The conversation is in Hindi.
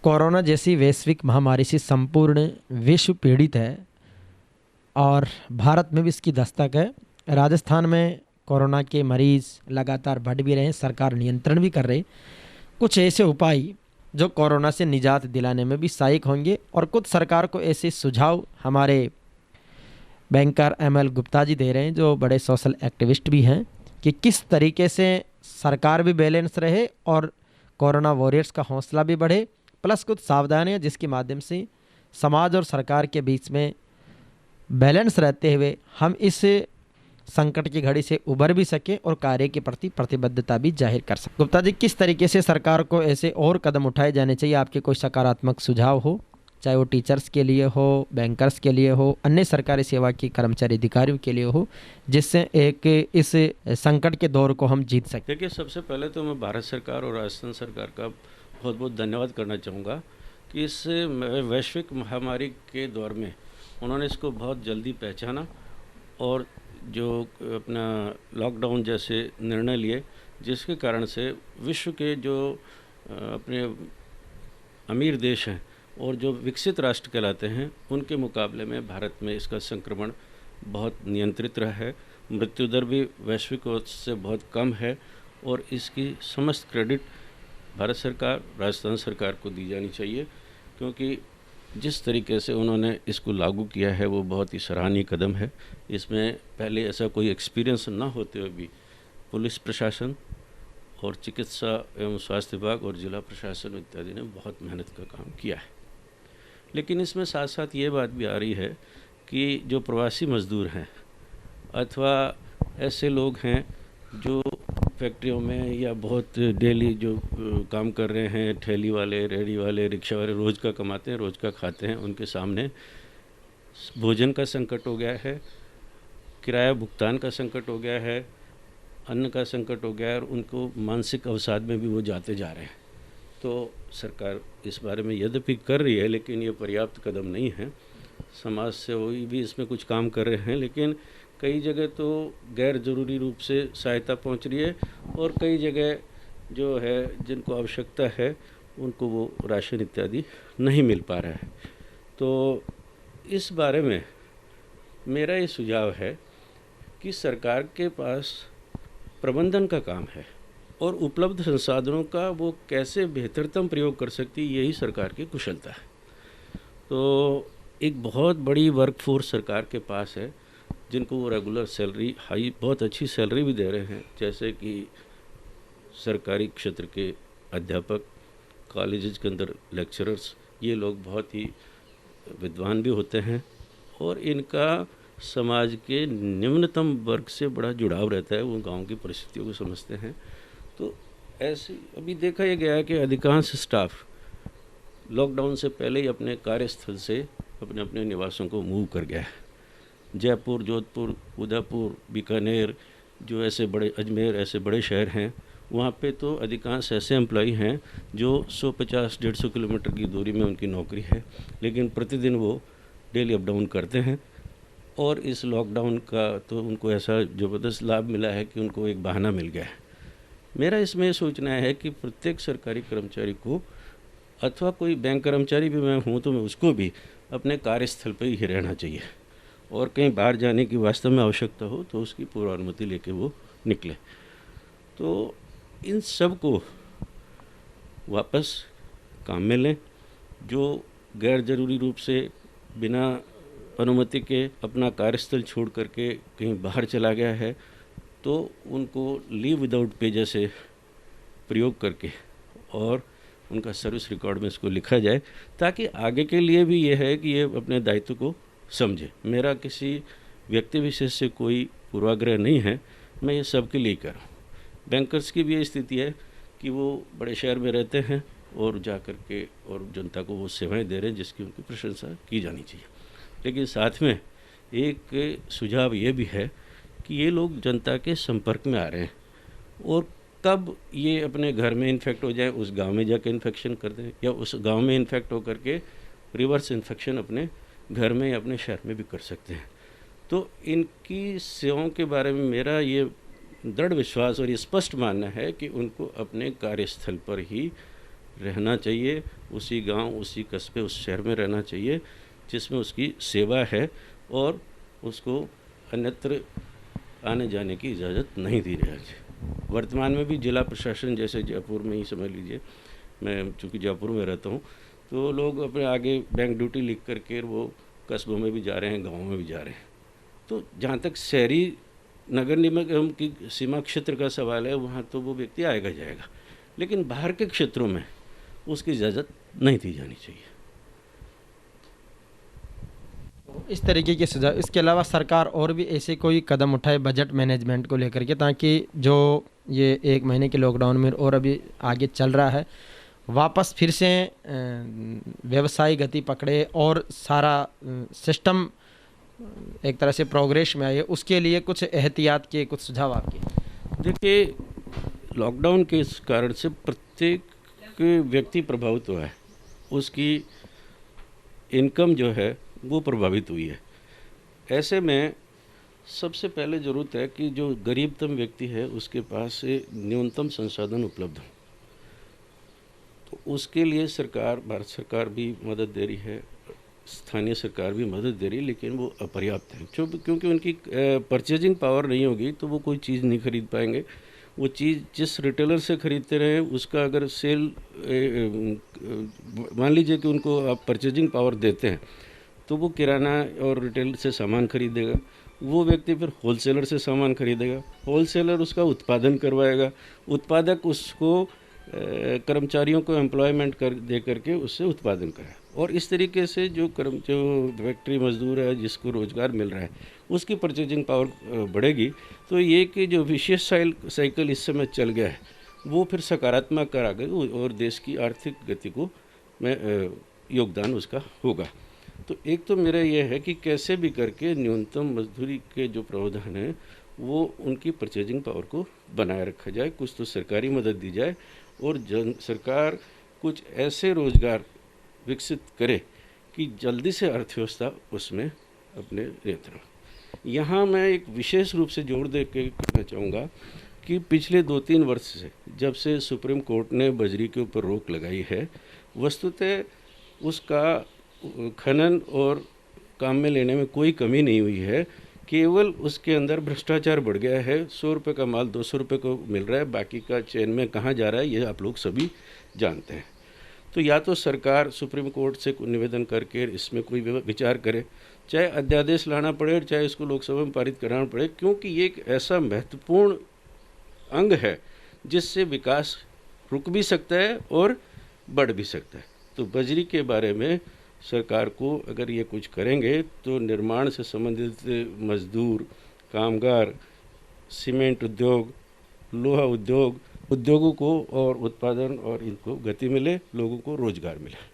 कोरोना जैसी वैश्विक महामारी से संपूर्ण विश्व पीड़ित है और भारत में भी इसकी दस्तक है। राजस्थान में कोरोना के मरीज लगातार बढ़ भी रहे हैं, सरकार नियंत्रण भी कर रही। कुछ ऐसे उपाय जो कोरोना से निजात दिलाने में भी सहायक होंगे और कुछ सरकार को ऐसे सुझाव हमारे बैंकर एमएल गुप्ता जी दे रहे हैं, जो बड़े सोशल एक्टिविस्ट भी हैं, कि किस तरीके से सरकार भी बैलेंस रहे और कोरोना वॉरियर्स का हौसला भी बढ़े, प्लस कुछ सावधानियां जिसके माध्यम से समाज और सरकार के बीच में बैलेंस रहते हुए हम इस संकट की घड़ी से उबर भी सकें और कार्य के प्रति प्रतिबद्धता भी जाहिर कर सकें। गुप्ता जी, किस तरीके से सरकार को ऐसे और कदम उठाए जाने चाहिए? आपके कोई सकारात्मक सुझाव हो, चाहे वो टीचर्स के लिए हो, बैंकर्स के लिए हो, अन्य सरकारी सेवा के कर्मचारी अधिकारियों के लिए हो, जिससे एक इस संकट के दौर को हम जीत सकें? देखिए, सबसे पहले तो मैं भारत सरकार और राजस्थान सरकार का बहुत बहुत धन्यवाद करना चाहूँगा कि इस वैश्विक महामारी के दौर में उन्होंने इसको बहुत जल्दी पहचाना और जो अपना लॉकडाउन जैसे निर्णय लिए, जिसके कारण से विश्व के जो अपने अमीर देश हैं और जो विकसित राष्ट्र कहलाते हैं, उनके मुकाबले में भारत में इसका संक्रमण बहुत नियंत्रित रहा है। मृत्यु दर भी वैश्विक औसत से बहुत कम है और इसकी समस्त क्रेडिट भारत सरकार, राजस्थान सरकार को दी जानी चाहिए, क्योंकि जिस तरीके से उन्होंने इसको लागू किया है वो बहुत ही सराहनीय कदम है। इसमें पहले ऐसा कोई एक्सपीरियंस ना होते हुए भी पुलिस प्रशासन और चिकित्सा एवं स्वास्थ्य विभाग और जिला प्रशासन इत्यादि ने बहुत मेहनत का काम किया है। लेकिन इसमें साथ साथ ये बात भी आ रही है कि जो प्रवासी मजदूर हैं अथवा ऐसे लोग हैं जो फैक्ट्रियों में या बहुत डेली जो काम कर रहे हैं, ठेली वाले, रेहड़ी वाले, रिक्शा वाले, रोज़ का कमाते हैं, रोज़ का खाते हैं, उनके सामने भोजन का संकट हो गया है, किराया भुगतान का संकट हो गया है, अन्न का संकट हो गया है और उनको मानसिक अवसाद में भी वो जाते जा रहे हैं। तो सरकार इस बारे में यद्यपि कर रही है, लेकिन ये पर्याप्त कदम नहीं है। समाज सेवी भी इसमें कुछ काम कर रहे हैं, लेकिन कई जगह तो गैर ज़रूरी रूप से सहायता पहुंच रही है और कई जगह जो है जिनको आवश्यकता है उनको वो राशन इत्यादि नहीं मिल पा रहा है। तो इस बारे में मेरा ये सुझाव है कि सरकार के पास प्रबंधन का काम है और उपलब्ध संसाधनों का वो कैसे बेहतरतम प्रयोग कर सकती है, यही सरकार की कुशलता है। तो एक बहुत बड़ी वर्कफोर्स सरकार के पास है जिनको वो रेगुलर सैलरी, बहुत अच्छी सैलरी भी दे रहे हैं, जैसे कि सरकारी क्षेत्र के अध्यापक, कॉलेजेस के अंदर लेक्चरर्स, ये लोग बहुत ही विद्वान भी होते हैं और इनका समाज के निम्नतम वर्ग से बड़ा जुड़ाव रहता है, वो गांव की परिस्थितियों को समझते हैं। तो ऐसे अभी देखा यह गया है कि अधिकांश स्टाफ लॉकडाउन से पहले ही अपने कार्यस्थल से अपने अपने निवासों को मूव कर गया है। जयपुर, जोधपुर, उदयपुर, बीकानेर, जो ऐसे बड़े, अजमेर, ऐसे बड़े शहर हैं, वहाँ पे तो अधिकांश ऐसे एम्प्लॉई हैं जो 150-150 किलोमीटर की दूरी में उनकी नौकरी है, लेकिन प्रतिदिन वो डेली अप डाउन करते हैं और इस लॉकडाउन का तो उनको ऐसा ज़बरदस्त लाभ मिला है कि उनको एक बहाना मिल गया है। मेरा इसमें ये सोचना है कि प्रत्येक सरकारी कर्मचारी को अथवा कोई बैंक कर्मचारी भी मैं हूँ तो मैं उसको भी अपने कार्यस्थल पर ही रहना चाहिए और कहीं बाहर जाने की वास्तव में आवश्यकता हो तो उसकी पूर्व अनुमति लेके वो निकले। तो इन सब को वापस काम में लें। जो गैर ज़रूरी रूप से बिना अनुमति के अपना कार्यस्थल छोड़ करके कहीं बाहर चला गया है तो उनको लीव विदाउट पे जैसे प्रयोग करके और उनका सर्विस रिकॉर्ड में इसको लिखा जाए, ताकि आगे के लिए भी ये है कि ये अपने दायित्व को समझे। मेरा किसी व्यक्ति विशेष से कोई पूर्वाग्रह नहीं है, मैं ये सबके लिए कर रहा हूँ। बैंकर्स की भी ये स्थिति है कि वो बड़े शहर में रहते हैं और जा कर के और जनता को वो सेवाएं दे रहे हैं जिसकी उनकी प्रशंसा की जानी चाहिए। लेकिन साथ में एक सुझाव ये भी है कि ये लोग जनता के संपर्क में आ रहे हैं और कब ये अपने घर में इन्फेक्ट हो जाए, उस गांव में जाके इन्फेक्शन कर दें या उस गांव में इन्फेक्ट हो करके रिवर्स इन्फेक्शन अपने घर में या अपने शहर में भी कर सकते हैं। तो इनकी सेवाओं के बारे में मेरा ये दृढ़ विश्वास और ये स्पष्ट मानना है कि उनको अपने कार्यस्थल पर ही रहना चाहिए, उसी गांव, उसी कस्बे, उस शहर में रहना चाहिए जिसमें उसकी सेवा है और उसको अन्यत्र आने जाने की इजाज़त नहीं दी जानी चाहिए। वर्तमान में भी जिला प्रशासन, जैसे जयपुर में ही समझ लीजिए, मैं चूँकि जयपुर में रहता हूँ, तो लोग अपने आगे बैंक ड्यूटी लिख करके वो कस्बों में भी जा रहे हैं, गाँव में भी जा रहे हैं। तो जहाँ तक शहरी नगर निगम की सीमा क्षेत्र का सवाल है, वहाँ तो वो व्यक्ति आएगा जाएगा, लेकिन बाहर के क्षेत्रों में उसकी इजाज़त नहीं दी जानी चाहिए। इस तरीके के सुझाव, इसके अलावा सरकार और भी ऐसे कोई कदम उठाए बजट मैनेजमेंट को लेकर के, ताकि जो ये 1 महीने के लॉकडाउन में और अभी आगे चल रहा है, वापस फिर से व्यवसाय गति पकड़े और सारा सिस्टम एक तरह से प्रोग्रेस में आए, उसके लिए कुछ एहतियात के कुछ सुझाव आपके। देखिए, लॉकडाउन के इस कारण से प्रत्येक व्यक्ति प्रभावित हुआ है, उसकी इनकम जो है वो प्रभावित हुई है। ऐसे में सबसे पहले ज़रूरत है कि जो गरीबतम व्यक्ति है उसके पास से न्यूनतम संसाधन उपलब्ध हो। तो उसके लिए सरकार, भारत सरकार भी मदद दे रही है, स्थानीय सरकार भी मदद दे रही है, लेकिन वो अपर्याप्त है। क्योंकि उनकी परचेजिंग पावर नहीं होगी तो वो कोई चीज़ नहीं खरीद पाएंगे। वो चीज़ जिस रिटेलर से खरीदते रहे उसका अगर सेल, मान लीजिए कि उनको आप परचेजिंग पावर देते हैं तो वो किराना और रिटेल से सामान खरीदेगा, वो व्यक्ति फिर होलसेलर से सामान खरीदेगा, होलसेलर उसका उत्पादन करवाएगा, उत्पादक उसको कर्मचारियों को एम्प्लॉयमेंट दे करके उससे उत्पादन कराए, और इस तरीके से जो फैक्ट्री मजदूर है जिसको रोज़गार मिल रहा है उसकी परचेजिंग पावर बढ़ेगी। तो ये कि जो विशेष साइकिल इस समय चल गया है वो फिर सकारात्मक करा गई और देश की आर्थिक गति को में योगदान उसका होगा। तो एक तो मेरा यह है कि कैसे भी करके न्यूनतम मजदूरी के जो प्रावधान है वो उनकी परचेजिंग पावर को बनाए रखा जाए, कुछ तो सरकारी मदद दी जाए और सरकार कुछ ऐसे रोज़गार विकसित करे कि जल्दी से अर्थव्यवस्था उसमें अपने नियंत्रण। यहाँ मैं एक विशेष रूप से जोर दे के कहना चाहूँगा कि पिछले 2-3 वर्ष से जब से सुप्रीम कोर्ट ने बजरी के ऊपर रोक लगाई है, वस्तुतः उसका खनन और काम में लेने में कोई कमी नहीं हुई है, केवल उसके अंदर भ्रष्टाचार बढ़ गया है। 100 रुपये का माल 200 रुपये को मिल रहा है, बाकी का चेन में कहाँ जा रहा है ये आप लोग सभी जानते हैं। तो या तो सरकार सुप्रीम कोर्ट से निवेदन करके इसमें कोई विचार करे, चाहे अध्यादेश लाना पड़े, चाहे इसको लोकसभा में पारित कराना पड़े, क्योंकि ये एक ऐसा महत्वपूर्ण अंग है जिससे विकास रुक भी सकता है और बढ़ भी सकता है। तो बजरी के बारे में सरकार को अगर ये कुछ करेंगे तो निर्माण से संबंधित मजदूर, कामगार, सीमेंट उद्योग, लोहा उद्योगों को और उत्पादन और इनको गति मिले, लोगों को रोजगार मिले।